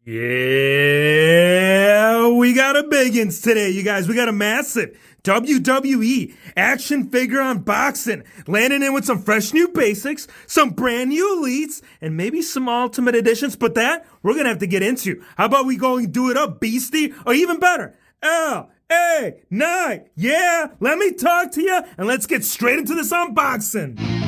Yeah, we got a biggins today, you guys. We got a massive WWE action figure unboxing, landing in with some fresh new basics, some brand new elites, and maybe some ultimate editions, but that we're gonna have to get into. How about we go and do it up, Beastie? Or even better, LA9. Yeah, let me talk to you, and let's get straight into this unboxing.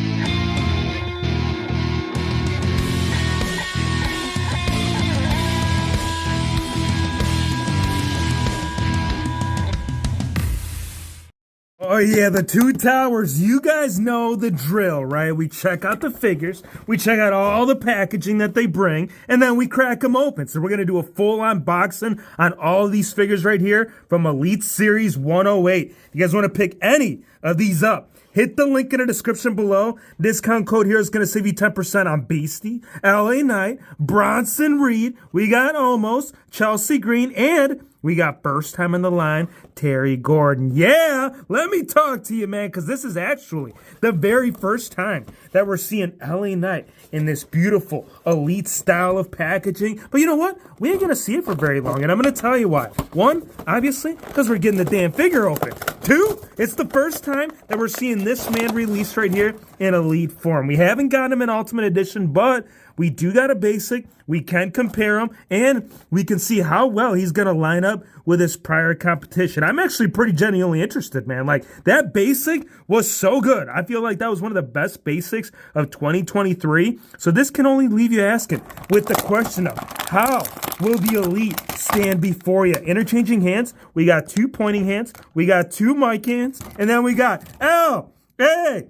Oh yeah, the two towers. You guys know the drill, right? We check out the figures, we check out all the packaging that they bring, and then we crack them open. So we're going to do a full unboxing on all of these figures right here from Elite Series 108. If you guys want to pick any of these up, hit the link in the description below. Discount code here is going to save you 10% on Beastie, LA Knight, Bronson Reed, we got Almost, Chelsea Green, and we got first time in the line, Terry Gordon. Yeah, let me talk to you, man, because this is actually the very first time that we're seeing LA Knight in this beautiful elite style of packaging. But you know what? We ain't going to see it for very long, and I'm going to tell you why. One, obviously, because we're getting the damn figure open. Two, it's the first time that we're seeing this man released right here in elite form. We haven't got him in Ultimate Edition, but we do got a basic. We can compare him, and we can see how well he's going to line up with his prior competition. I'm actually pretty genuinely interested, man. Like, that basic was so good. I feel like that was one of the best basics of 2023. So this can only leave you asking with the question of how will the elite stand before you? Interchanging hands. We got two pointing hands. We got two mic hands. And then we got LA9.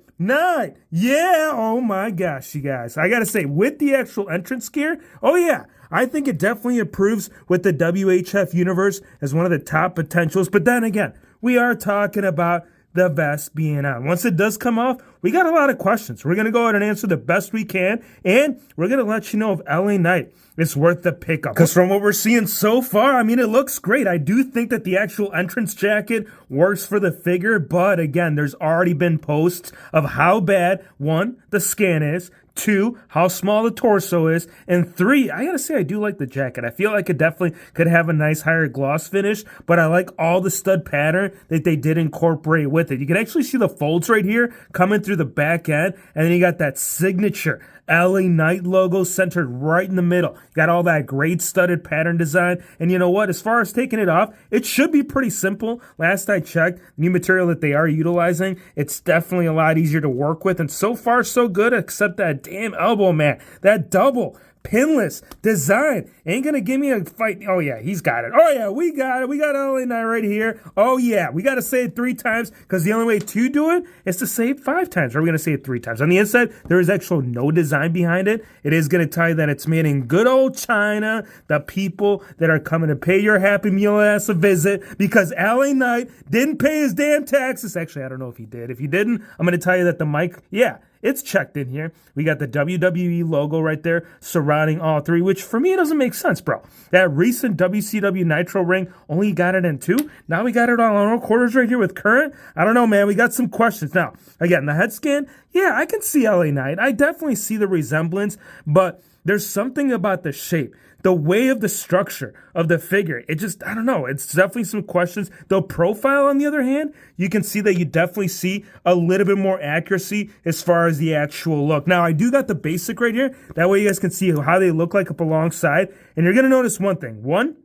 Yeah, oh my gosh, you guys. I gotta say, with the actual entrance gear, oh yeah, I think it definitely improves with the WHF universe as one of the top potentials. But then again, we are talking about the vest being on. Once it does come off, we got a lot of questions. We're going to go ahead and answer the best we can, and we're going to let you know if LA Knight is worth the pickup. Because from what we're seeing so far, I mean, it looks great. I do think that the actual entrance jacket works for the figure, but again, there's already been posts of how bad, one, the scan is, two, how small the torso is, and three, I gotta say, I do like the jacket. I feel like it definitely could have a nice higher gloss finish, but I like all the stud pattern that they did incorporate with it. You can actually see the folds right here coming through the back end, and then you got that signature LA Knight logo centered right in the middle. You got all that great studded pattern design, and you know what? As far as taking it off, it should be pretty simple. Last I checked, new material that they are utilizing, it's definitely a lot easier to work with, and so far so good, except that damn elbow, man. That double pinless design ain't gonna give me a fight. Oh yeah, he's got it. Oh yeah, we got it. We got LA Knight right here. Oh yeah, we gotta say it 3 times because the only way to do it is to say it 5 times. Or we're gonna say it 3 times. On the inside, there is actually no design behind it. It is gonna tell you that it's made in good old China. The people that are coming to pay your Happy Meal ass a visit because LA Knight didn't pay his damn taxes. Actually, I don't know if he did. If he didn't, I'm gonna tell you that the mic, yeah, it's checked in here. We got the WWE logo right there surrounding all 3, which for me doesn't make sense, bro. That recent WCW Nitro ring only got it in 2. Now we got it on all quarters right here with current. I don't know, man. We got some questions. Now, again, the head scan, yeah, I can see LA Knight. I definitely see the resemblance, but there's something about the shape, the way of the structure of the figure. It just, I don't know. It's definitely some questions. The profile, on the other hand, you can see that you definitely see a little bit more accuracy as far as the actual look. Now, I do got the basic right here. That way you guys can see how they look like up alongside. And you're going to notice one thing. One,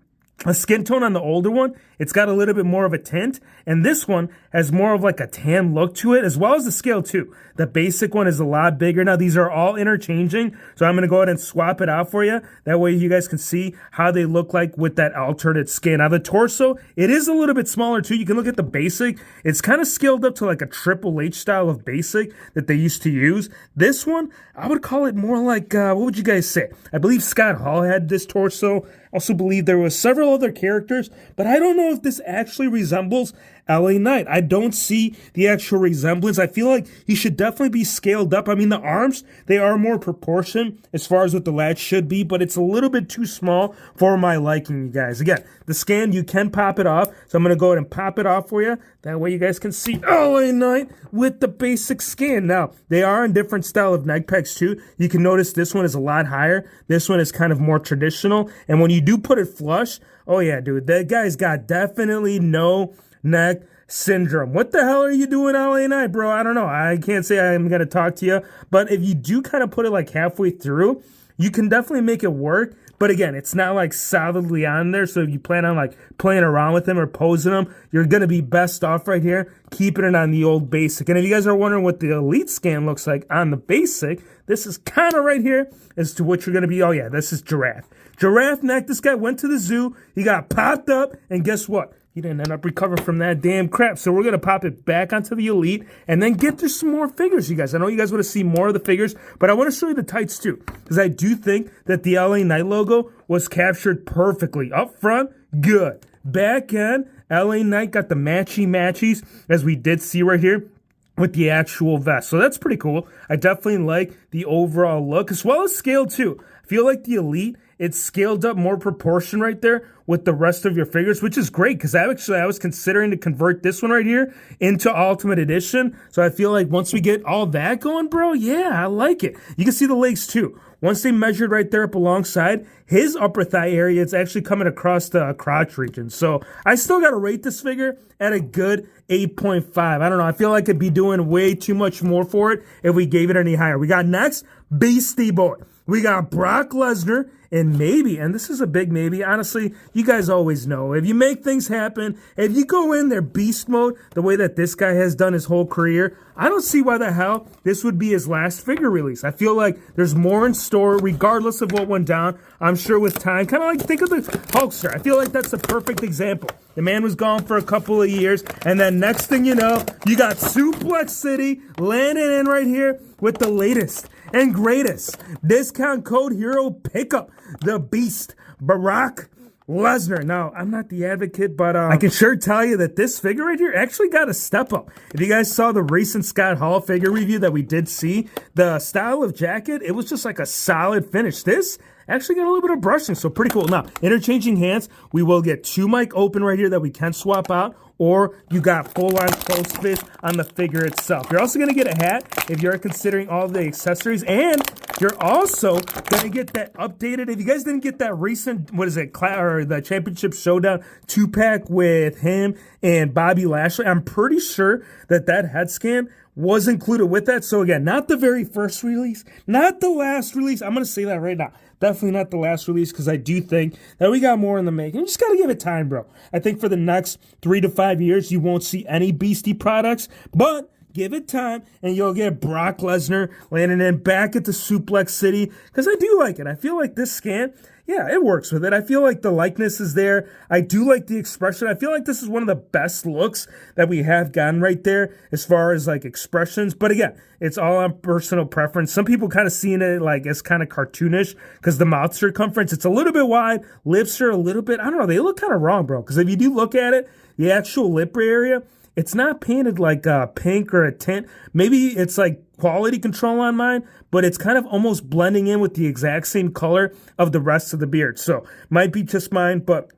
a skin tone on the older one, it's got a little bit more of a tint, and this one has more of like a tan look to it, as well as the scale too. The basic one is a lot bigger. Now, these are all interchanging, so I'm going to go ahead and swap it out for you. That way you guys can see how they look like with that alternate skin. Now, the torso, it is a little bit smaller too. You can look at the basic. It's kind of scaled up to like a Triple H style of basic that they used to use. This one, I would call it more like, what would you guys say? I believe Scott Hall had this torso. Also believe there was several other characters, but I don't know if this actually resembles LA Knight. I don't see the actual resemblance. I feel like he should definitely be scaled up. I mean, the arms, they are more proportioned as far as what the latch should be, but it's a little bit too small for my liking, you guys. Again, the scan, you can pop it off, so I'm going to go ahead and pop it off for you. That way you guys can see LA Knight with the basic scan. Now, they are in different style of neck pegs too. You can notice this one is a lot higher. This one is kind of more traditional, and when you you do put it flush, oh yeah, dude, that guy's got definitely no neck syndrome. What the hell are you doing LA Knight, bro? I don't know. I can't say I'm going to talk to you, but if you do kind of put it like halfway through, you can definitely make it work. But again, it's not like solidly on there. So if you plan on like playing around with them or posing them, you're going to be best off right here, keeping it on the old basic. And if you guys are wondering what the Elite scan looks like on the basic, this is kind of right here as to what you're going to be. Oh yeah, this is Giraffe. Giraffe neck. This guy went to the zoo. He got popped up. And guess what? He didn't end up recovering from that damn crap. So we're going to pop it back onto the Elite and then get through some more figures, you guys. I know you guys want to see more of the figures, but I want to show you the tights too, because I do think that the LA Knight logo was captured perfectly. Up front, good. Back end, LA Knight got the matchies, as we did see right here with the actual vest. So that's pretty cool. I definitely like the overall look, as well as scale too. I feel like the Elite, it's scaled up more proportion right there with the rest of your figures, which is great because I was considering to convert this one right here into Ultimate Edition. So I feel like once we get all that going, bro, yeah, I like it. You can see the legs too. Once they measured right there up alongside his upper thigh area, it's actually coming across the crotch region. So I still got to rate this figure at a good 8.5. I don't know. I feel like it'd be doing way too much more for it if we gave it any higher. We got next, Beastie Boy. We got Brock Lesnar, and maybe, and this is a big maybe, honestly, you guys always know, if you make things happen, if you go in their beast mode, the way that this guy has done his whole career, I don't see why the hell this would be his last figure release. I feel like there's more in store, regardless of what went down. I'm sure with time, kind of like, think of the Hulkster. I feel like that's a perfect example. The man was gone for a couple of years, and then next thing you know, you got Suplex City landing in right here with the latest and greatest discount code hero pickup, the Beast, Brock Lesnar. Now, I'm not the advocate, but I can sure tell you that this figure right here actually got a step up. If you guys saw the recent Scott Hall figure review that we did see, the style of jacket, it was just like a solid finish. This actually got a little bit of brushing, so pretty cool. Now, interchanging hands, we will get 2 mic open right here that we can swap out, or you got full-on close fit on the figure itself. You're also going to get a hat if you're considering all the accessories, and you're also going to get that updated. If you guys didn't get that recent, what is it, or the Championship Showdown 2-pack with him and Bobby Lashley, I'm pretty sure that head scan was included with that. So again, not the very first release, not the last release. I'm going to say that right now. Definitely not the last release, because I do think that we got more in the making. You just got to give it time, bro. I think for the next 3 to 5 years, you won't see any Beastie products, but give it time, and you'll get Brock Lesnar landing in back at the Suplex City, because I do like it. I feel like this scan, yeah, it works with it. I feel like the likeness is there. I do like the expression. I feel like this is one of the best looks that we have gotten right there as far as like expressions. But again, it's all on personal preference. Some people kind of seeing it like as kind of cartoonish because the mouth circumference, it's a little bit wide. Lips are a little bit, I don't know, they look kind of wrong, bro. Because if you do look at it, the actual lip area, it's not painted like a pink or a tint. Maybe it's like quality control on mine, but it's kind of almost blending in with the exact same color of the rest of the beard. So might be just mine, but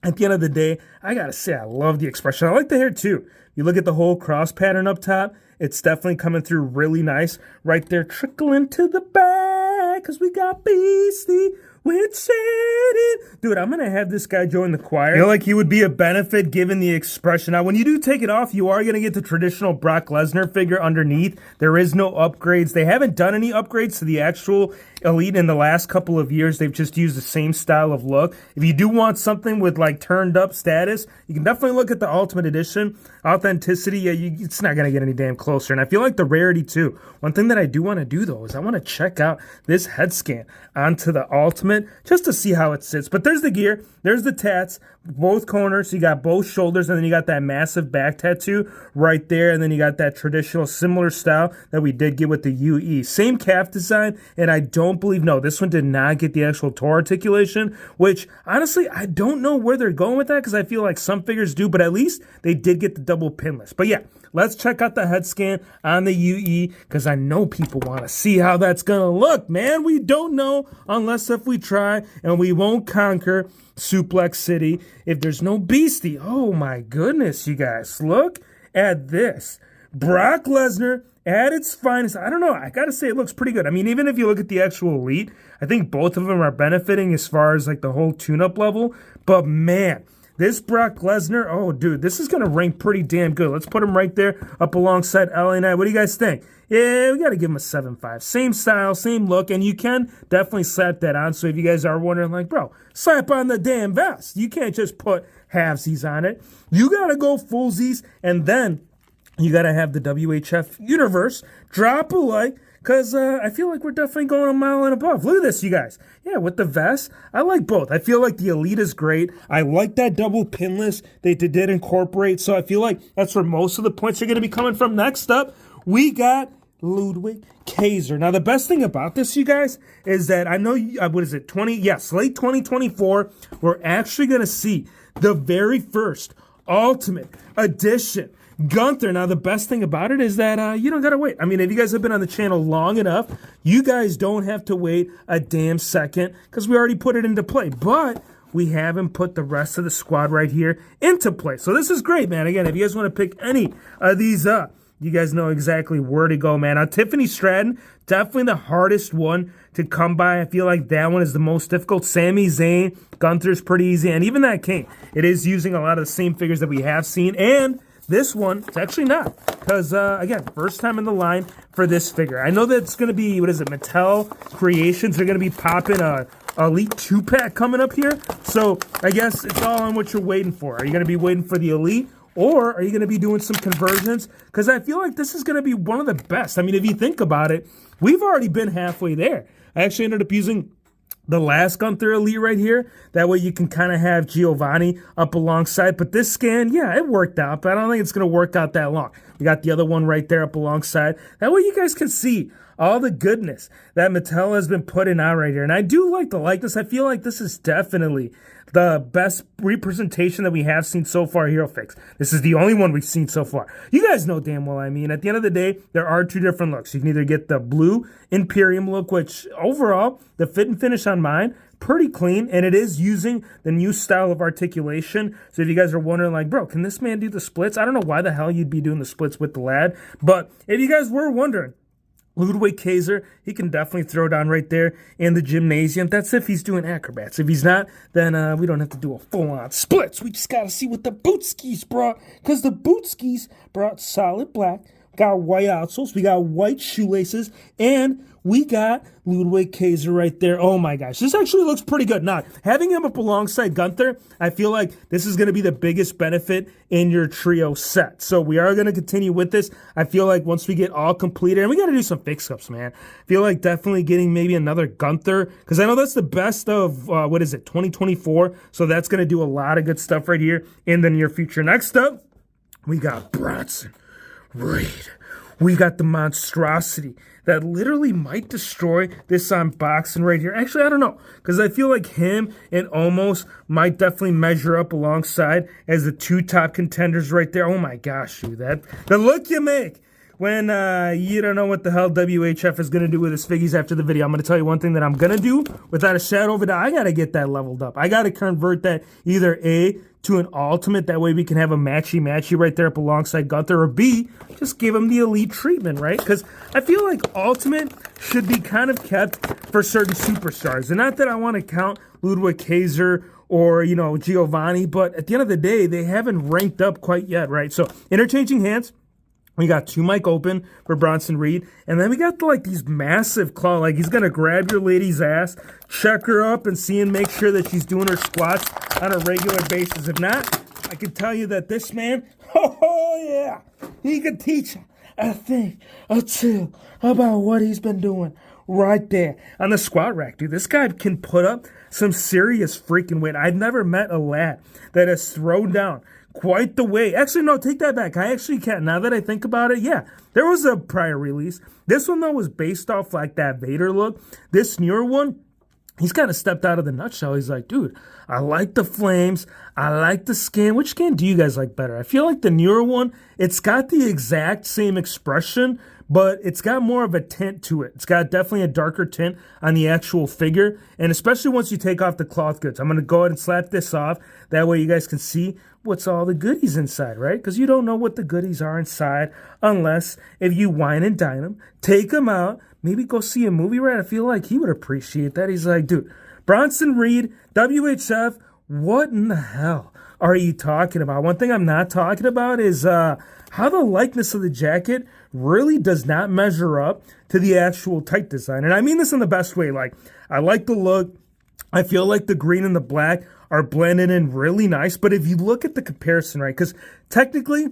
at the end of the day, I gotta say I love the expression. I like the hair too. You look at the whole cross pattern up top, it's definitely coming through really nice right there, trickling to the back, because we got Beastie with Shannon. Dude, I'm going to have this guy join the choir. I feel like he would be a benefit given the expression. Now, when you do take it off, you are going to get the traditional Brock Lesnar figure underneath. There is no upgrades. They haven't done any upgrades to the actual Elite in the last couple of years. They've just used the same style of look. If you do want something with like turned up status, you can definitely look at the Ultimate Edition. Authenticity, yeah, it's not going to get any damn closer. And I feel like the rarity too. One thing that I do want to do though is I want to check out this head scan onto the Ultimate just to see how it sits. But there's the gear, there's the tats, both corners. So you got both shoulders, and then you got that massive back tattoo right there, and then you got that traditional similar style that we did get with the UE. Same calf design, and I don't believe, no, this one did not get the actual toe articulation, which honestly, I don't know where they're going with that, because I feel like some figures do, but at least they did get the double pinless. But yeah, let's check out the head scan on the UE, because I know people want to see how that's going to look, man. We don't know unless if we try, and we won't conquer Suplex City if there's no Beastie. Oh my goodness, you guys, look at this. Brock Lesnar at its finest. I don't know. I got to say, it looks pretty good. I mean, even if you look at the actual Elite, I think both of them are benefiting as far as like the whole tune-up level. But man, this Brock Lesnar, oh, dude, this is going to rank pretty damn good. Let's put him right there up alongside LA Knight. What do you guys think? Yeah, we got to give him a 7.5. Same style, same look, and you can definitely slap that on. So if you guys are wondering, like, bro, slap on the damn vest. You can't just put halvesies on it. You got to go fullsies, and then you got to have the WHF universe drop a like, because I feel like we're definitely going a mile and above. Look at this, you guys. Yeah, with the vest, I like both. I feel like the Elite is great. I like that double pinless they did incorporate, so I feel like that's where most of the points are going to be coming from. Next up, we got Ludwig Kaiser. Now, the best thing about this, you guys, is that I know, what is it, late 2024, we're actually going to see the very first Ultimate Edition Gunther. Now, the best thing about it is that you don't got to wait. I mean, if you guys have been on the channel long enough, you guys don't have to wait a damn second because we already put it into play. But we haven't put the rest of the squad right here into play. So this is great, man. Again, if you guys want to pick any of these up, you guys know exactly where to go, man. Now, Tiffany Stratton, definitely the hardest one to come by. I feel like that one is the most difficult. Sami Zayn, Gunther's pretty easy. And even that King, it is using a lot of the same figures that we have seen. And this one, it's actually not. Because, again, first time in the line for this figure. I know that it's going to be, Mattel Creations. They're going to be popping a Elite 2-pack coming up here. So, I guess it's all on what you're waiting for. Are you going to be waiting for the Elite? Or are you going to be doing some conversions? Because I feel like this is going to be one of the best. I mean, if you think about it, we've already been halfway there. I actually ended up using the last Gunther Elite right here. That way you can kind of have Giovanni up alongside. But this scan, yeah, it worked out. But I don't think it's going to work out that long. We got the other one right there up alongside. That way you guys can see all the goodness that Mattel has been putting out right here. And I do like the likeness. I feel like this is definitely the best representation that we have seen so far, HeroFix. This is the only one we've seen so far. You guys know damn well, I mean, at the end of the day, there are two different looks. You can either get the blue Imperium look, which overall, the fit and finish on mine, pretty clean, and it is using the new style of articulation. So if you guys are wondering, like, bro, can this man do the splits? I don't know why the hell you'd be doing the splits with the lad, but if you guys were wondering, Ludwig Kaiser, he can definitely throw down right there in the gymnasium. That's if he's doing acrobats. If he's not, then we don't have to do a full-on splits. We just got to see what the bootskis brought, because the bootskis brought solid black. We got white outsoles. We got white shoelaces, and we got Ludwig Kaiser right there. Oh my gosh, this actually looks pretty good. Now, having him up alongside Gunther, I feel like this is going to be the biggest benefit in your trio set. So we are going to continue with this. I feel like once we get all completed, and we got to do some fix-ups, man. I feel like definitely getting maybe another Gunther, because I know that's the best of, 2024. So that's going to do a lot of good stuff right here in the near future. Next up, we got Bronson Reed. We got the monstrosity that literally might destroy this unboxing right here. Actually, I don't know, because I feel like him and Omos might definitely measure up alongside as the two top contenders right there. Oh my gosh, the look you make when you don't know what the hell WHF is going to do with his figgies after the video. I'm going to tell you one thing that I'm going to do without a shadow of a doubt. I got to get that leveled up. I got to convert that either A, to an Ultimate. That way we can have a matchy right there up alongside Gunther, or B, just give him the Elite treatment, right? Because I feel like Ultimate should be kind of kept for certain superstars. And not that I want to count Ludwig Kaiser or, Giovanni, but at the end of the day, they haven't ranked up quite yet, right? So interchanging hands. We got two mic open for Bronson Reed. And then we got these massive claw. Like, he's going to grab your lady's ass, check her up, and see and make sure that she's doing her squats on a regular basis. If not, I can tell you that this man, oh yeah, he could teach a thing or two about what he's been doing right there on the squat rack, dude. This guy can put up some serious freaking weight. I've never met a lad that has thrown down quite the way. Actually, no, take that back. I actually can't. Now that I think about it, yeah, there was a prior release. This one, though, was based off like that Vader look. This newer one, he's kind of stepped out of the nutshell. He's like, dude, I like the flames. I like the skin. Which skin do you guys like better? I feel like the newer one, it's got the exact same expression, but it's got more of a tint to it. It's got definitely a darker tint on the actual figure, and especially once you take off the cloth goods. I'm going to go ahead and slap this off. That way you guys can see what's all the goodies inside, right? Because you don't know what the goodies are inside unless if you wine and dine them, take them out, maybe go see a movie, right? I feel like he would appreciate that. He's like, dude, Bronson Reed, WHF, what in the hell are you talking about? One thing I'm not talking about is how the likeness of the jacket really does not measure up to the actual tight design. And I mean this in the best way. Like, I like the look. I feel like the green and the black are blended in really nice. But if you look at the comparison, right, because technically,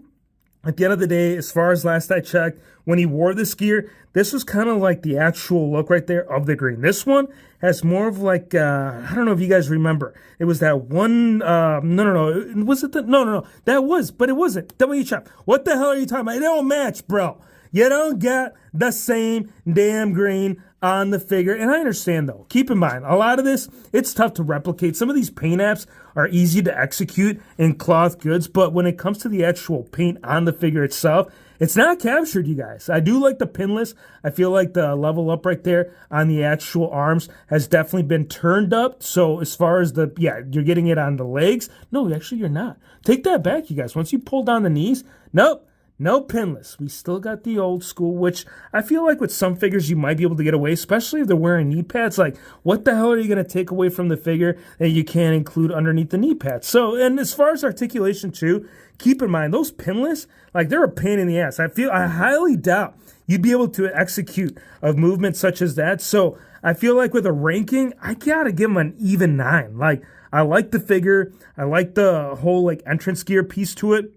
at the end of the day, as far as last I checked, when he wore this gear, this was kind of like the actual look right there of the green. This one has more of like, I don't know if you guys remember. It was that one, no. Was it the, no. That was, but it wasn't. WHF. What the hell are you talking about? It don't match, bro. You don't get the same damn green on the figure. And I understand, though. Keep in mind, a lot of this, it's tough to replicate. Some of these paint apps are easy to execute in cloth goods, but when it comes to the actual paint on the figure itself, it's not captured, you guys. I do like the pinless. I feel like the level up right there on the actual arms has definitely been turned up. So as far as the, yeah, you're getting it on the legs. No, actually, you're not. Take that back, you guys. Once you pull down the knees, nope. No pinless. We still got the old school, which I feel like with some figures you might be able to get away, especially if they're wearing knee pads. Like, what the hell are you going to take away from the figure that you can't include underneath the knee pads? So, and as far as articulation too, keep in mind, those pinless, like, they're a pain in the ass. I highly doubt you'd be able to execute a movement such as that. So I feel like with a ranking, I got to give them an even 9. Like, I like the figure. I like the whole, like, entrance gear piece to it.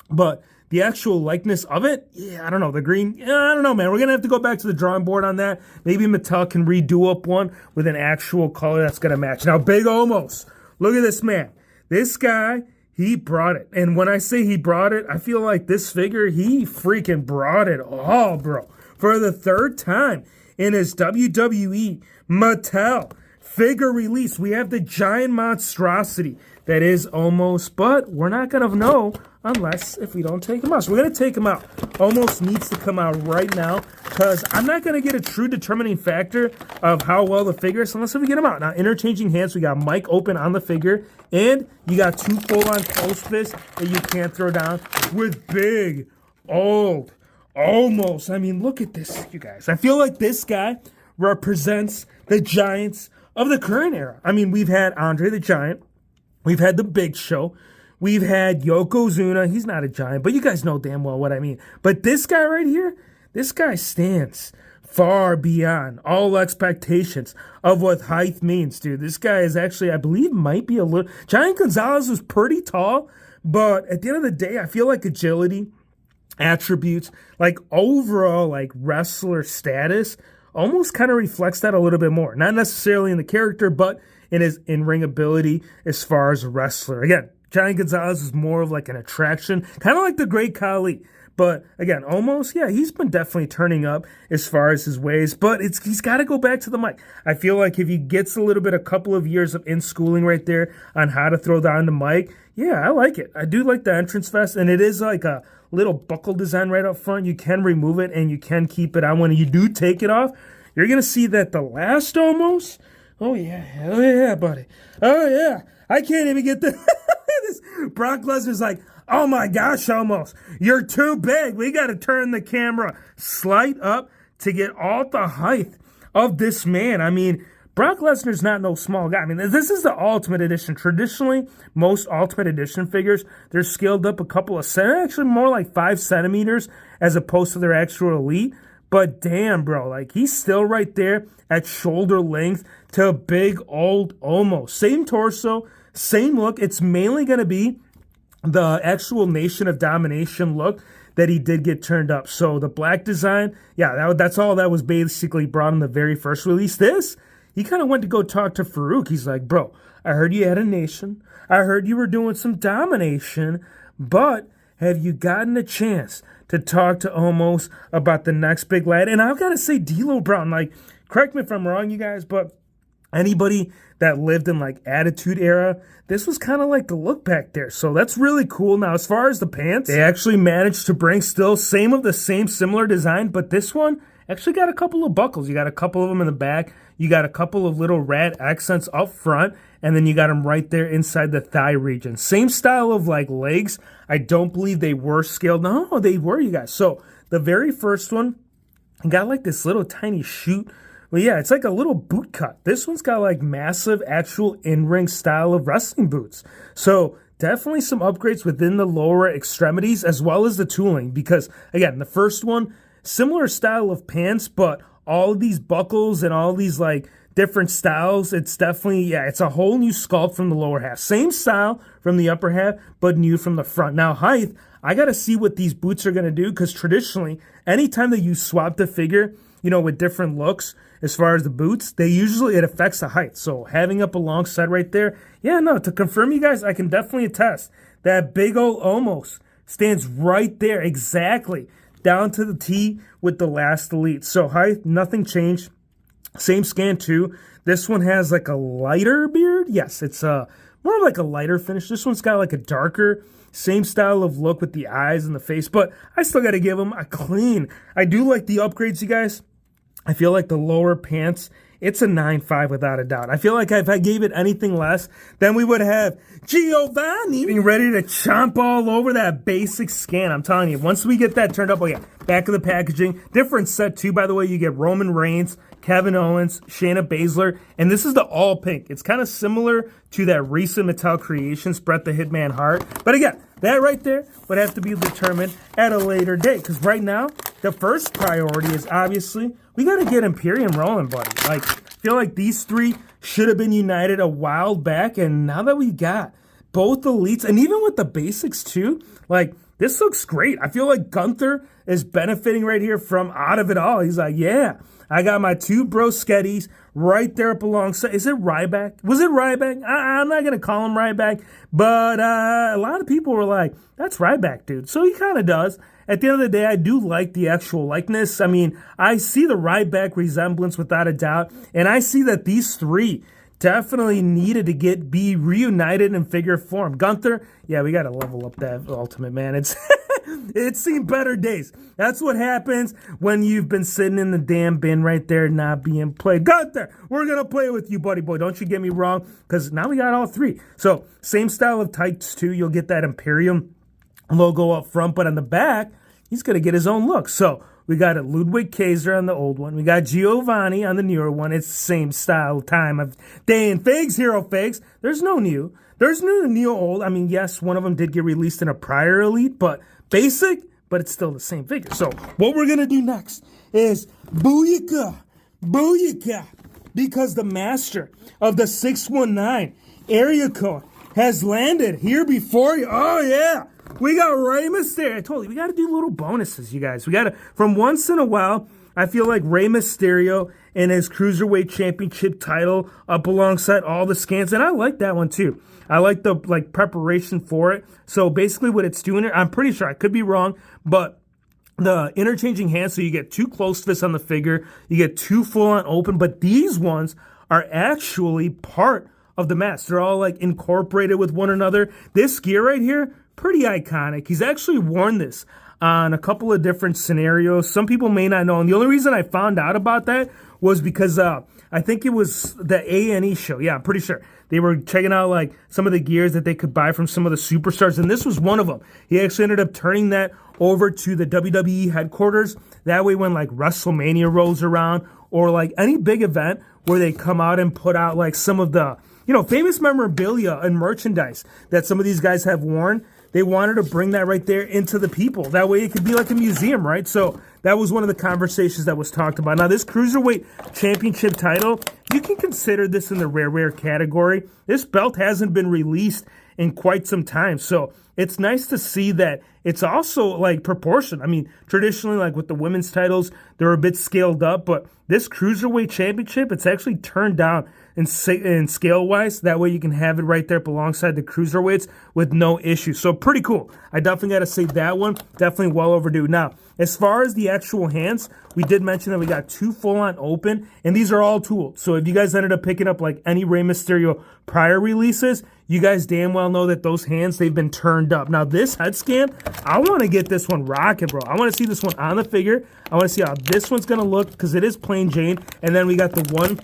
But the actual likeness of it, yeah, I don't know. The green, I don't know, man. We're going to have to go back to the drawing board on that. Maybe Mattel can redo up one with an actual color that's going to match. Now, big almost. Look at this man. This guy, he brought it. And when I say he brought it, I feel like this figure, he freaking brought it all, bro. For the third time in his WWE Mattel figure release, we have the giant monstrosity that is almost, but we're not going to know unless if we don't take him out. So we're going to take him out. Almost needs to come out right now because I'm not going to get a true determining factor of how well the figure is unless we get him out. Now, interchanging hands, we got Mike open on the figure, and you got 2 full-on close fists that you can't throw down with big, old, almost. I mean, look at this, you guys. I feel like this guy represents the Giants of the current era. I mean, we've had Andre the Giant. We've had the Big Show. We've had Yokozuna. He's not a giant, but you guys know damn well what I mean. But this guy right here, this guy stands far beyond all expectations of what height means, dude. This guy is actually, I believe, might be a little... Giant Gonzalez was pretty tall, but at the end of the day, I feel like agility, attributes, like overall like wrestler status almost kind of reflects that a little bit more. Not necessarily in the character, but in his in-ring ability as far as a wrestler. Again, Giant Gonzalez is more of like an attraction, kind of like the Great Khali. But again, almost, yeah, he's been definitely turning up as far as his ways, but he's got to go back to the mic. I feel like if he gets a couple of years of in-schooling right there on how to throw down the mic, yeah, I like it. I do like the entrance vest, and it is like a little buckle design right up front. You can remove it, and you can keep it on. When you do take it off, you're going to see that the last almost... Oh, yeah, buddy. Oh, yeah. I can't even get this. Brock Lesnar's like, oh, my gosh, almost. You're too big. We got to turn the camera slight up to get all the height of this man. I mean, Brock Lesnar's not no small guy. I mean, this is the Ultimate Edition. Traditionally, most Ultimate Edition figures, they're scaled up a couple of centimeters, actually more like 5 centimeters as opposed to their actual Elite. But damn, bro, like he's still right there at shoulder length to a big old almost. Same torso, same look. It's mainly going to be the actual Nation of Domination look that he did get turned up. So the black design, yeah, that's all that was basically brought in the very first release. This, he kind of went to go talk to Farouk. He's like, bro, I heard you had a Nation. I heard you were doing some domination, but have you gotten a chance to talk to Omos about the next big lad? And I've got to say, D'Lo Brown, like, correct me if I'm wrong, you guys, but anybody that lived in like Attitude Era, this was kind of like the look back there. So that's really cool. Now, as far as the pants, they actually managed to bring still same similar design, but this one actually got a couple of buckles. You got a couple of them in the back. You got a couple of little red accents up front, and then you got them right there inside the thigh region. Same style of like legs. I don't believe they were scaled. No, they were, you guys. So the very first one got like this little tiny shoot. Well, yeah, it's like a little boot cut. This one's got like massive actual in-ring style of wrestling boots. So definitely some upgrades within the lower extremities as well as the tooling, because again, the first one, similar style of pants, but all of these buckles and all these like different styles, it's definitely, yeah, it's a whole new sculpt from the lower half. Same style from the upper half, but new from the front. Now, height, I got to see what these boots are going to do, because traditionally, anytime that you swap the figure, you know, with different looks, as far as the boots, it affects the height. So having up alongside right there, yeah, no, to confirm you guys, I can definitely attest that big old Omos stands right there exactly down to the T with the last Elite. So height, nothing changed. Same scan too. This one has like a lighter beard. Yes, it's more of like a lighter finish. This one's got like a darker, same style of look with the eyes and the face, but I still got to give them a clean. I do like the upgrades, you guys. I feel like the lower pants, it's a 9.5 without a doubt. I feel like if I gave it anything less, then we would have Giovanni being ready to chomp all over that basic scan. I'm telling you, once we get that turned up, oh yeah, back of the packaging. Different set too, by the way. You get Roman Reigns, Kevin Owens, Shayna Baszler, and this is the all pink. It's kind of similar to that recent Mattel Creations, Bret the Hitman Hart. But again, that right there would have to be determined at a later date, because right now, the first priority is obviously we got to get Imperium rolling, buddy. Like, I feel like these three should have been united a while back, and now that we got both elites, and even with the basics too, like, this looks great. I feel like Gunther is benefiting right here from out of it all. He's like, yeah, I got my two broskettis right there up alongside. Is it Ryback? Was it Ryback? I'm not going to call him Ryback, but a lot of people were like, that's Ryback, dude. So he kind of does. At the end of the day, I do like the actual likeness. I mean, I see the Ryback resemblance without a doubt, and I see that these three definitely needed to be reunited in figure form. Gunther, yeah, we got to level up that Ultimate, man. It's seen better days. That's what happens when you've been sitting in the damn bin right there not being played. Gunther, we're going to play with you, buddy boy. Don't you get me wrong, because now we got all three. So same style of tights too. You'll get that Imperium logo up front, but on the back, he's going to get his own look. So we got a Ludwig Kaiser on the old one. We got Giovanni on the newer one. It's the same style, time of day and figs, hero figs. There's no new. There's no new old. I mean, yes, one of them did get released in a prior Elite, but basic, but it's still the same figure. So what we're going to do next is Booyaka, Booyaka, because the master of the 619 area code has landed here before you. Oh, yeah. We got Rey Mysterio. I told you, we got to do little bonuses, you guys. We got to, from once in a while, I feel like Rey Mysterio and his Cruiserweight Championship title up alongside all the scans. And I like that one, too. I like the preparation for it. So basically what it's doing here, I'm pretty sure, I could be wrong, but the interchanging hands, so you get two closed fists on the figure, you get two full-on open, but these ones are actually part of the mask. They're all incorporated with one another. This gear right here, pretty iconic. He's actually worn this on a couple of different scenarios. Some people may not know, and the only reason I found out about that was because I think it was the A&E show. Yeah, I'm pretty sure. They were checking out some of the gears that they could buy from some of the superstars, and this was one of them. He actually ended up turning that over to the WWE headquarters. That way when WrestleMania rolls around or any big event where they come out and put out some of the famous memorabilia and merchandise that some of these guys have worn, they wanted to bring that right there into the people. That way it could be like a museum, right? So that was one of the conversations that was talked about. Now, this Cruiserweight Championship title, you can consider this in the rare category. This belt hasn't been released in quite some time. So it's nice to see that it's also proportioned. I mean, traditionally, with the women's titles, they're a bit scaled up, but this Cruiserweight Championship, it's actually turned down. and scale-wise. That way you can have it right there up alongside the cruiserweights with no issue. So pretty cool. I definitely got to say that one, definitely well overdue. Now, as far as the actual hands, we did mention that we got 2 full-on open, and these are all tooled. So if you guys ended up picking up like any Rey Mysterio prior releases, you guys damn well know that those hands, they've been turned up. Now this head scan, I want to get this one rocking, bro. I want to see this one on the figure. I want to see how this one's going to look because it is plain Jane. And then we got the one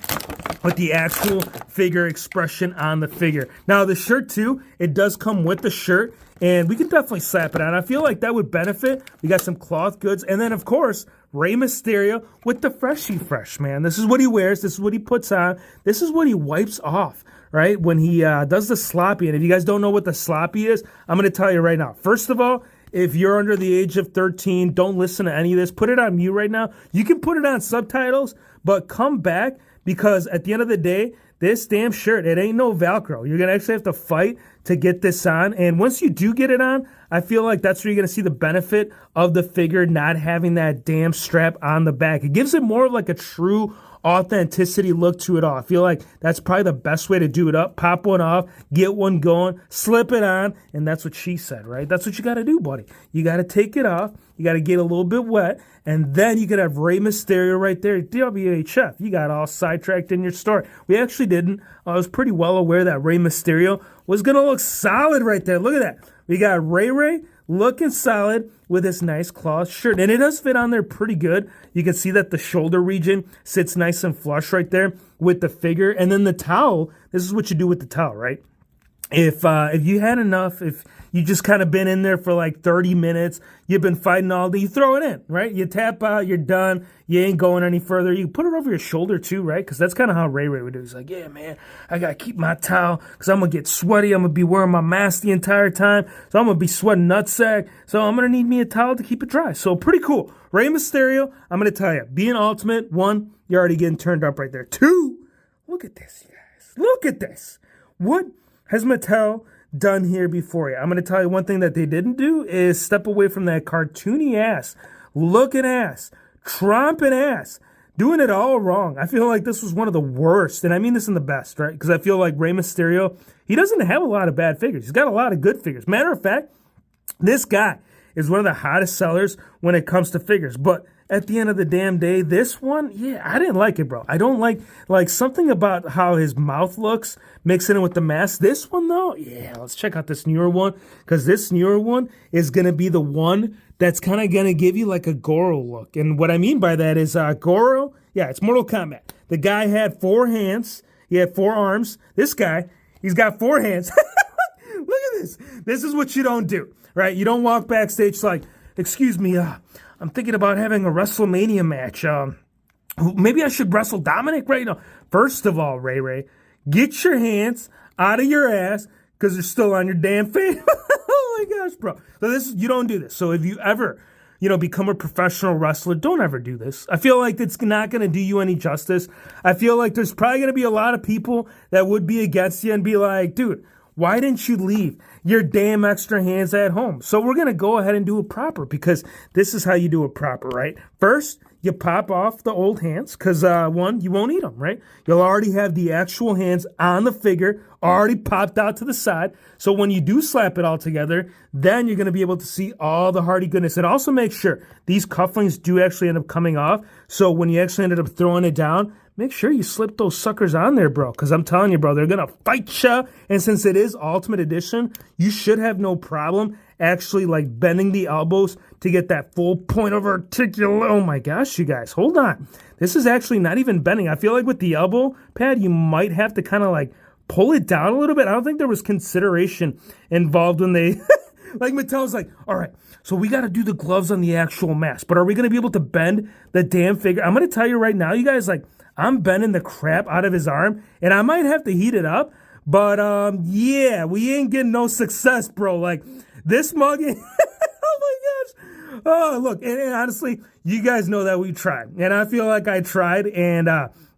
with the actual figure expression on the figure. Now the shirt too, it does come with the shirt. And we can definitely slap it on. I feel like that would benefit. We got some cloth goods. And then, of course, Rey Mysterio with the Freshy Fresh, man. This is what he wears. This is what he puts on. This is what he wipes off, right, when he does the sloppy. And if you guys don't know what the sloppy is, I'm going to tell you right now. First of all, if you're under the age of 13, don't listen to any of this. Put it on mute right now. You can put it on subtitles, but come back because at the end of the day, this damn shirt, it ain't no Velcro. You're going to actually have to fight to get this on. And once you do get it on, I feel like that's where you're going to see the benefit of the figure not having that damn strap on the back. It gives it more of like a true authenticity look to it all. I feel like that's probably the best way to do it up. Pop one off, get one going, slip it on, and that's what she said, right? That's what you got to do, buddy. You got to take it off. You got to get a little bit wet, and then you could have Rey Mysterio right there. WHF, you got all sidetracked in your story. We actually didn't. I was pretty well aware that Rey Mysterio was going to look solid right there. Look at that. We got Ray looking solid with this nice cloth shirt. And it does fit on there pretty good. You can see that the shoulder region sits nice and flush right there with the figure. And then the towel, this is what you do with the towel, right? If you had enough, if you just kind of been in there for like 30 minutes, you've been fighting all day, you throw it in, right? You tap out, you're done, you ain't going any further. You put it over your shoulder too, right? Because that's kind of how Ray would do. He's like, yeah, man, I got to keep my towel because I'm going to get sweaty. I'm going to be wearing my mask the entire time. So I'm going to be sweating nutsack. So I'm going to need me a towel to keep it dry. So pretty cool. Rey Mysterio, I'm going to tell you, being Ultimate, 1, you're already getting turned up right there. 2, look at this, you guys. Look at this. What has Mattel done here before you? I'm going to tell you one thing that they didn't do is step away from that cartoony ass, looking ass, tromping ass, doing it all wrong. I feel like this was one of the worst, and I mean this in the best, right? Because I feel like Rey Mysterio, he doesn't have a lot of bad figures. He's got a lot of good figures. Matter of fact, this guy is one of the hottest sellers when it comes to figures. But at the end of the damn day, this one, yeah, I didn't like it, bro. I don't like something about how his mouth looks mixing it with the mask. This one, though, yeah, let's check out this newer one because this newer one is going to be the one that's kind of going to give you like a Goro look. And what I mean by that is Goro, yeah, it's Mortal Kombat. The guy had 4 hands. He had 4 arms. This guy, he's got 4 hands. Look at this. This is what you don't do, right? You don't walk backstage like, excuse me, I'm thinking about having a WrestleMania match. Maybe I should wrestle Dominic right now. First of all, Ray, get your hands out of your ass because they're still on your damn face. Oh my gosh, bro. So you don't do this. So if you ever, become a professional wrestler, don't ever do this. I feel like it's not going to do you any justice. I feel like there's probably going to be a lot of people that would be against you and be like, dude, why didn't you leave your damn extra hands at home? So we're going to go ahead and do it proper because this is how you do it proper, right? First, you pop off the old hands because, 1, you won't need them, right? You'll already have the actual hands on the figure already popped out to the side. So when you do slap it all together, then you're going to be able to see all the hearty goodness. And also make sure these cufflinks do actually end up coming off. So when you actually ended up throwing it down, make sure you slip those suckers on there, bro, because I'm telling you, bro, they're going to fight you. And since it is Ultimate Edition, you should have no problem actually like bending the elbows to get that full point of articulation. Oh my gosh, you guys, hold on. This is actually not even bending. I feel like with the elbow pad, you might have to kind of like pull it down a little bit. I don't think there was consideration involved when they... Like Mattel's like, all right, so we got to do the gloves on the actual mask, but are we going to be able to bend the damn figure? I'm going to tell you right now, you guys, like, I'm bending the crap out of his arm, and I might have to heat it up, but yeah, we ain't getting no success, bro. Like, this mug, oh my gosh. Oh, look, and honestly, you guys know that we tried, and I feel like I tried, and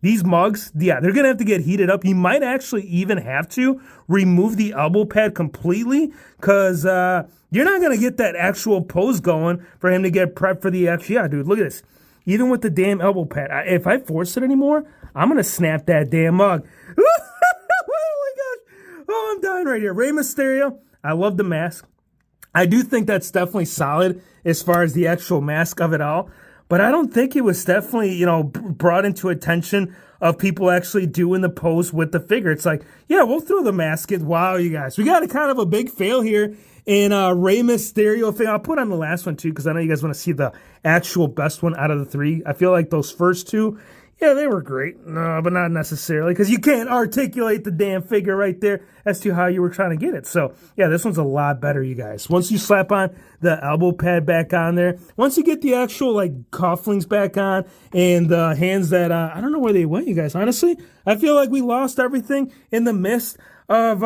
these mugs, yeah, they're going to have to get heated up. You might actually even have to remove the elbow pad completely because you're not going to get that actual pose going for him to get prepped for the actual. Yeah, dude, look at this. even with the damn elbow pad. If I force it anymore, I'm going to snap that damn mug. Oh my gosh. Oh, I'm dying right here. Rey Mysterio, I love the mask. I do think that's definitely solid as far as the actual mask of it all. But I don't think it was definitely, brought into attention of people actually doing the pose with the figure. It's like, yeah, we'll throw the mask in. Wow, you guys. We got a kind of a big fail here in Rey Mysterio thing. I'll put on the last one, too, because I know you guys want to see the actual best one out of the three. I feel like those first two, yeah, they were great. No, but not necessarily, because you can't articulate the damn figure right there as to how you were trying to get it. So, yeah, this one's a lot better, you guys. Once you slap on the elbow pad back on there, once you get the actual, cufflinks back on, and the hands that, I don't know where they went, you guys. Honestly, I feel like we lost everything in the midst of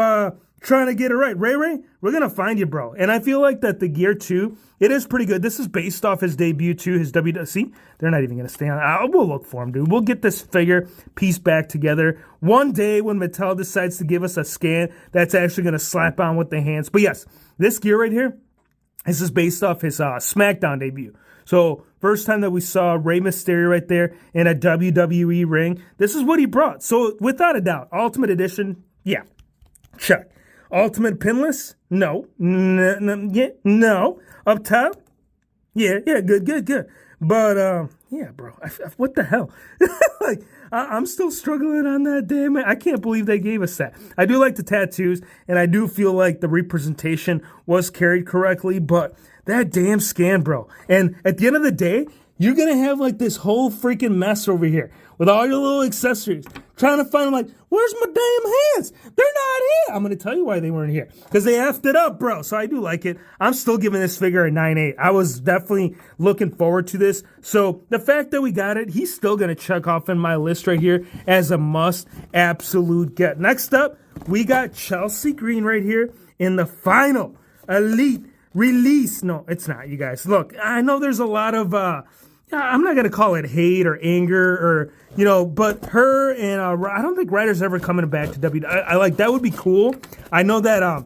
trying to get it right. Ray, we're going to find you, bro. And I feel like that the gear, too, it is pretty good. This is based off his debut, too, his WWE. They're not even going to stay on. We'll look for him, dude. We'll get this figure piece back together one day when Mattel decides to give us a scan that's actually going to slap on with the hands. But yes, this gear right here, this is based off his SmackDown debut. So first time that we saw Rey Mysterio right there in a WWE ring, this is what he brought. So without a doubt, Ultimate Edition, yeah, check. Ultimate Pinless? No. No. Up top? Yeah, good. But, yeah, bro, what the hell? I'm still struggling on that damn man. I can't believe they gave us that. I do like the tattoos, and I do feel like the representation was carried correctly, but that damn scan, bro. And at the end of the day, you're going to have, this whole freaking mess over here with all your little accessories. Trying to find them, where's my damn hands? They're not here. I'm going to tell you why they weren't here. Because they effed it up, bro. So I do like it. I'm still giving this figure a 9.8. I was definitely looking forward to this. So the fact that we got it, he's still going to check off in my list right here as a must absolute get. Next up, we got Chelsea Green right here in the final Elite release. No, it's not, you guys. Look, I know there's a lot of... I'm not going to call it hate or anger or, but her and I don't think Ryder's ever coming back to WWE. I like, that would be cool. I know that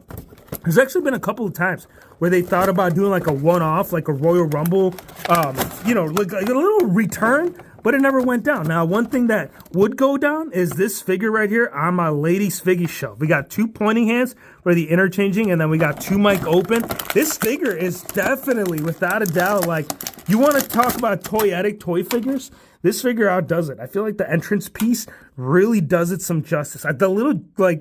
there's actually been a couple of times where they thought about doing a one-off, a Royal Rumble, a little return, but it never went down. Now, one thing that would go down is this figure right here on my ladies' figgy shelf. We got 2 pointing hands for the interchanging, and then we got 2 mic open. This figure is definitely, without a doubt, you want to talk about toyetic toy figures? This figure outdoes it. I feel like the entrance piece really does it some justice. The little,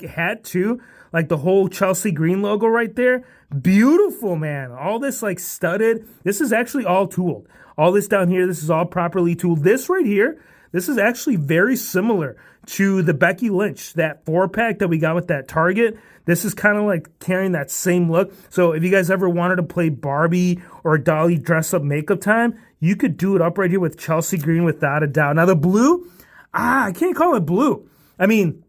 hat, too, the whole Chelsea Green logo right there. Beautiful, man. All this, studded. This is actually all tooled. All this down here, this is all properly tooled. This right here, this is actually very similar to the Becky Lynch, that 4-pack that we got with that Target. This is kind of carrying that same look. So if you guys ever wanted to play Barbie or Dolly dress-up makeup time, you could do it up right here with Chelsea Green without a doubt. Now the blue, I can't call it blue. I mean,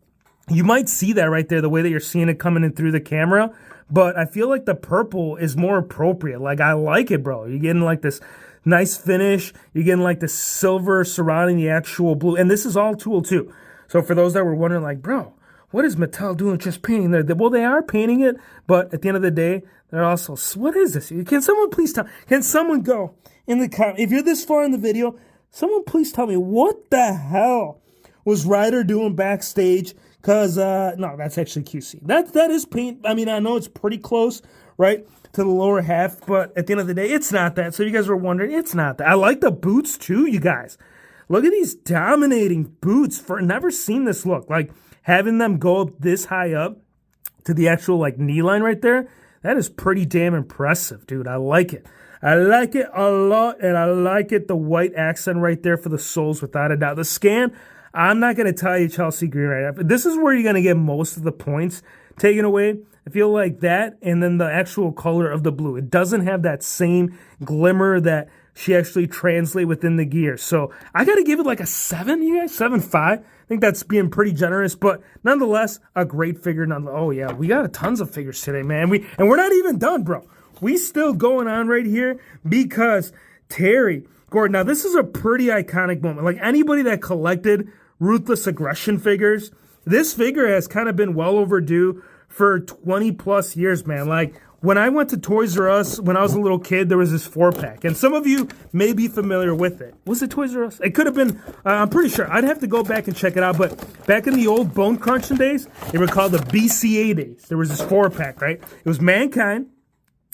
you might see that right there, the way that you're seeing it coming in through the camera. But I feel like the purple is more appropriate. I like it, bro. You're getting this nice finish. You're getting the silver surrounding the actual blue. And this is all tool too. So for those that were wondering, bro, what is Mattel doing just painting there? Well, they are painting it, but at the end of the day, they're also, what is this? Can someone please tell, can someone go in the comment, if you're this far in the video, someone please tell me what the hell was Ryder doing backstage? Because, no, that's actually QC. That is paint. I mean, I know it's pretty close, right, to the lower half, but at the end of the day, it's not that. So you guys were wondering, it's not that. I like the boots too, you guys. Look at these dominating boots. Never seen this look. Having them go up this high up to the actual knee line right there, that is pretty damn impressive, dude. I like it. I like it a lot, and I like it, the white accent right there for the soles without a doubt. The scan, I'm not going to tell you Chelsea Green right now. This is where you're going to get most of the points taken away. I feel like that, and then the actual color of the blue. It doesn't have that same glimmer that she actually translate within the gear. So I got to give it a 7, you guys, 7.5. I think that's being pretty generous, but nonetheless, a great figure. Oh yeah, we got tons of figures today, man. And we're not even done, bro. We still going on right here because Terry Gordy. Now this is a pretty iconic moment. Anybody that collected Ruthless Aggression figures, this figure has kind of been well overdue for 20 plus years, man. when I went to Toys R Us when I was a little kid, there was this 4-pack, and some of you may be familiar with it. Was it Toys R Us? It could have been. I'm pretty sure. I'd have to go back and check it out. But back in the old bone crunching days, they were called the BCA days. There was this 4-pack, right? It was Mankind.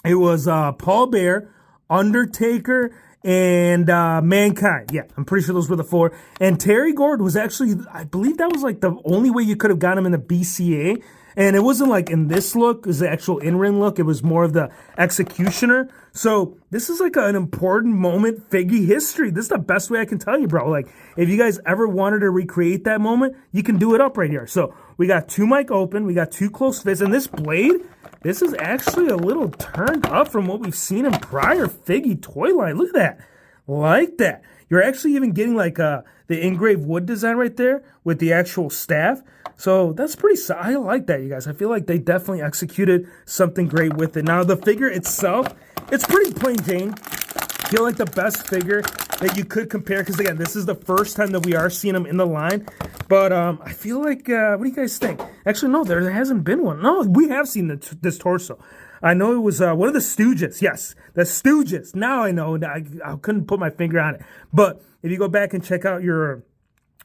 It was Paul Bear, Undertaker, and Mankind. Yeah, I'm pretty sure those were the 4. And Terry Gordy was actually, I believe that was like the only way you could have got him in the BCA. And it wasn't like in this look, it was the actual in-ring look. It was more of the executioner. So this is like an important moment, figgy history. This is the best way I can tell you, bro. Like, if you guys ever wanted to recreate that moment, you can do it up right here. So we got 2 mic open, we got 2 close fists, and this blade, this is actually a little turned up from what we've seen in prior figgy toy line. Look at that. Like that. You're actually even getting like the engraved wood design right there with the actual staff. So that's pretty, I like that, you guys. I feel like they definitely executed something great with it. Now, the figure itself, it's pretty plain Jane. I feel like the best figure that you could compare, because again, this is the first time that we are seeing them in the line. But I feel like, what do you guys think? Actually, no, there hasn't been one. No, we have seen this torso. I know it was one of the Stooges. Yes, the Stooges. Now I know. I couldn't put my finger on it. But if you go back and check out your,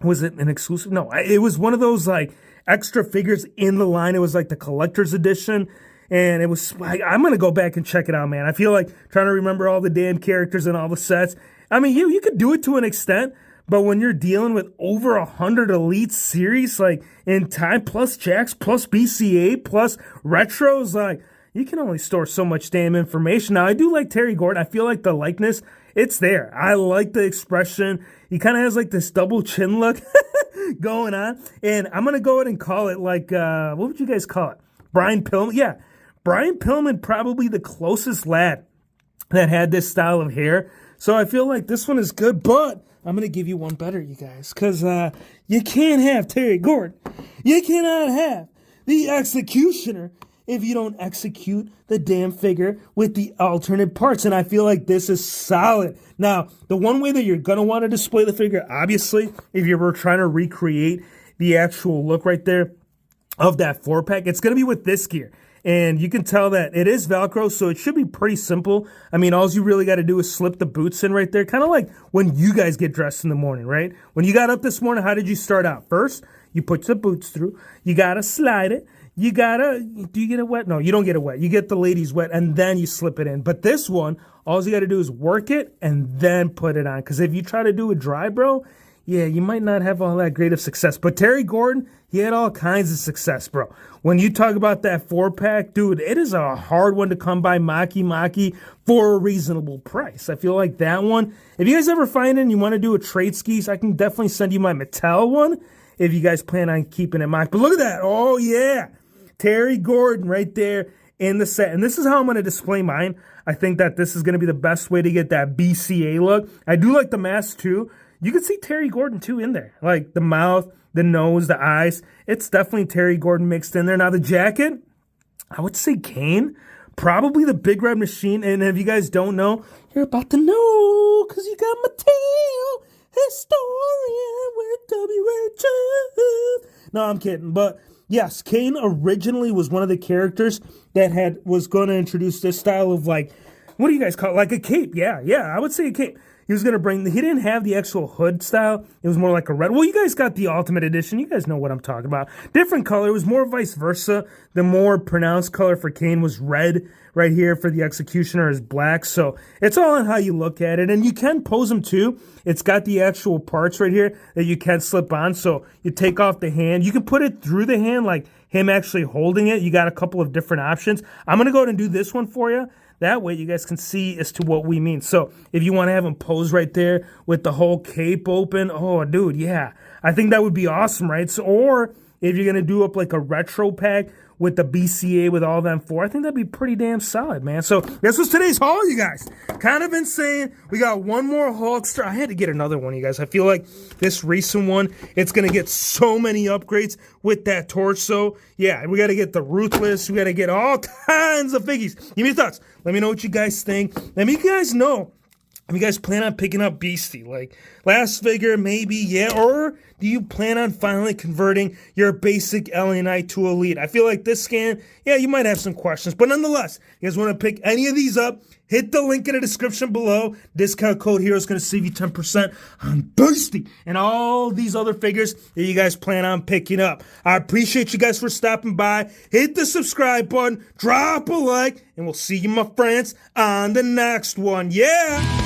was it an exclusive? No, it was one of those like extra figures in the line. It was like the collector's edition. And it was, I'm going to go back and check it out, man. I feel like trying to remember all the damn characters and all the sets. I mean, you could do it to an extent. But when you're dealing with over 100 Elite series, like in time, plus Jacks, plus BCA, plus retros, like, you can only store so much damn information. Now, I do like Terry Gordy. I feel like the likeness, it's there. I like the expression. He kind of has like this double chin look going on. And I'm going to go ahead and call it like, what would you guys call it? Brian Pillman? Yeah, Brian Pillman, probably the closest lad that had this style of hair. So I feel like this one is good, but I'm going to give you one better, you guys, because you can't have Terry Gordy. You cannot have the Executioner if you don't execute the damn figure with the alternate parts. And I feel like this is solid. Now, the one way that you're going to want to display the figure, obviously, if you were trying to recreate the actual look right there of that 4-pack, it's going to be with this gear. And you can tell that it is Velcro, so it should be pretty simple. I mean, all you really got to do is slip the boots in right there. Kind of like when you guys get dressed in the morning, right? When you got up this morning, how did you start out? First, you put the boots through. You got to slide it. You gotta, do you get it wet? No, you don't get it wet. You get the ladies wet and then you slip it in. But this one, all you gotta do is work it and then put it on. Because if you try to do it dry, bro, yeah, you might not have all that great of success. But Terry Gordy, he had all kinds of success, bro. When you talk about that 4-pack, dude, it is a hard one to come by Maki for a reasonable price. I feel like that one, if you guys ever find it and you want to do a trade skis, I can definitely send you my Mattel one if you guys plan on keeping it Maki. But look at that. Oh, yeah. Terry Gordy right there in the set. And this is how I'm going to display mine. I think that this is going to be the best way to get that BCA look. I do like the mask too. You can see Terry Gordy too in there. Like the mouth, the nose, the eyes. It's definitely Terry Gordy mixed in there. Now the jacket, I would say Kane. Probably the Big Red Machine. And if you guys don't know, you're about to know because you got Mattel Historian with WHF. No, I'm kidding. But yes, Kane originally was one of the characters that was going to introduce this style of like, what do you guys call it? Like a cape. Yeah, I would say a cape. He was going to bring, he didn't have the actual hood style. It was more like a red. Well, you guys got the Ultimate Edition. You guys know what I'm talking about. Different color. It was more vice versa. The more pronounced color for Kane was red right here. For the Executioner is black. So it's all on how you look at it. And you can pose them too. It's got the actual parts right here that you can slip on. So you take off the hand. You can put it through the hand like him actually holding it. You got a couple of different options. I'm going to go ahead and do this one for you. That way you guys can see as to what we mean. So if you want to have him pose right there with the whole cape open, oh, dude, yeah. I think that would be awesome, right? So, or if you're going to do up like a retro pack with the BCA with all them 4, I think that'd be pretty damn solid, man. So this was today's haul, you guys. Kind of insane. We got one more Hulkster. I had to get another one, you guys. I feel like this recent one, it's going to get so many upgrades with that torso. Yeah, we got to get the Ruthless. We got to get all kinds of figgies. Give me your thoughts. Let me know what you guys think. Let me guys know you guys plan on picking up Beastie? Like, last figure, maybe, yeah? Or do you plan on finally converting your basic LA Knight to Elite? I feel like this scan, yeah, you might have some questions. But nonetheless, you guys want to pick any of these up, hit the link in the description below. Discount code HERO is going to save you 10% on Beastie and all these other figures that you guys plan on picking up. I appreciate you guys for stopping by. Hit the subscribe button, drop a like, and we'll see you, my friends, on the next one. Yeah!